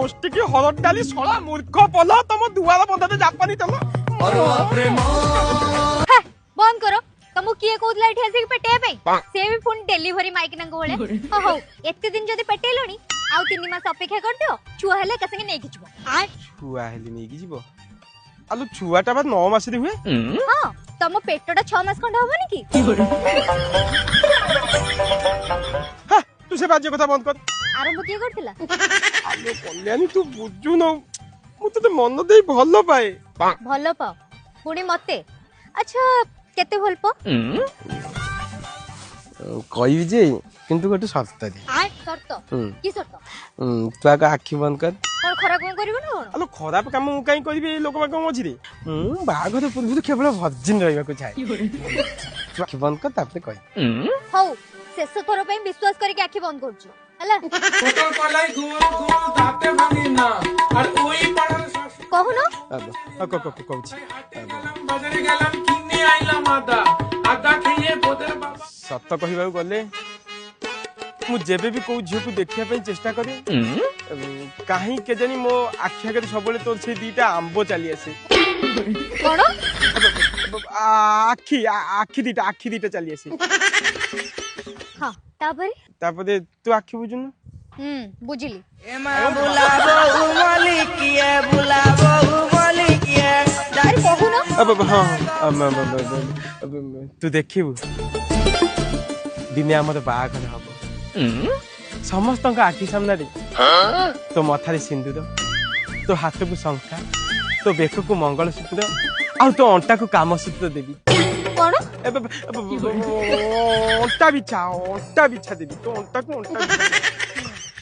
गोष्टी की हरद डाली सड़ा मूर्ख पला तुम दुआर बंधाते जापानी चलो बंद करो तमु किए कोदला एठी आसी पेटे पे से भी फोन डिलीवरी माइक नंग होले हो एते दिन जदी पेटेलोनी आउ 3 मास अपेक्षा कर दियो छुआ हेले कसंगे नै किछबो छुआ हेली नै किछबो आलू छुआटा बा 9 मास रे हुए हां तम पेटटा 6 मास खंड होबनी की हां तू से बाजे कथा बंद कर आरंभ किए करथिला आलो कल्याणी तू बुझु न मु तते मन देई भलो पाए भलो पाओ पुणी मते अच्छा केते भल पा कहि जे किंतु गोटे शर्त दे शर्त की शर्त तू आगे आखि बंद कर कोन खराब कोन करबो न आलो खराब काम मु काई करबी लोक बाक मझी रे बाघर पूर्व केवल वर्जिन रहबा को चाहे तू आखि बंद कर तापरे कहि हौ शेष थोर पे विश्वास करके आखि बंद करछु हला टोटल पलाई घुर घुर दाते भांगी ना और ओई पड़ल कहू न अब कहूची बजरे गलम किन्ने आइला मादा आदा खइए बोदर बाबा सत कहबा गले मु जेबे भी को झियो को देखिया पे चेष्टा करी काहे के जानी मो आखि आगे सबले तोर से दीटा आंबो चली आसे कोन आखि दीटा चली आसे हां तापरे तू आखि बुझुन बुझिली एमा बुलाबो मालिकिया बुलाबो मालिकिया अरे कहू न अब हां तू देखिबू दिने हमर बाघर हबो समस्त आखि सामने तो मथारे सिंदूर तो हाथ को शंखा तो बेक को मंगलसूत्र आ तो अंटा को कामसूत्र देवी कोन अंटा बिछा देवी तो अंटा को अंटा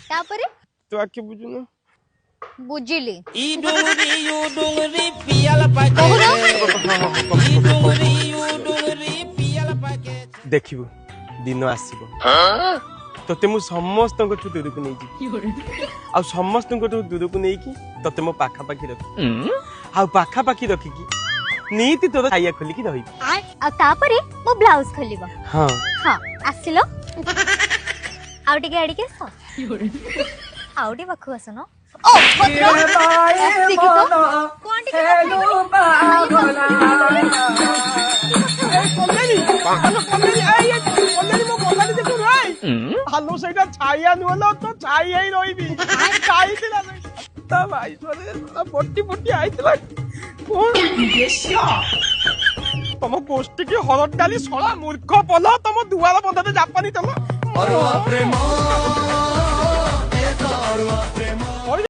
तापरे तो आके बुझुन बुझिली ई डोंगरी पियल पाके ई डोंगरी पियल पाके देखिबू दिन आसीबो तते मु समस्त को दूर को नहीं आ समस्त को दूर को नहीं की तते मो पाखा पाखी रखी आ पाखा पाखी रखी की नीति तोर आइया खोली की रही आ तापरे मो ब्लाउज खोलिबो हां हां आसिलो आउटी के आडी के सो आउटी बखु आसनो ओ भद्र आसी की तो कोंडी के हेलो कल्याणी आई कल्याणी मो कल्याणी देखो राय हालो सेटा छाया नुला तो छाई ही रहिबी छाई दिला ता भाई सोले बोटी बोटी आइतला कोन देशिया तम गोष्टी की हरद डाली सड़ा मूर्ख पला तम दुआर बंधाते जापानी चलो प्रेम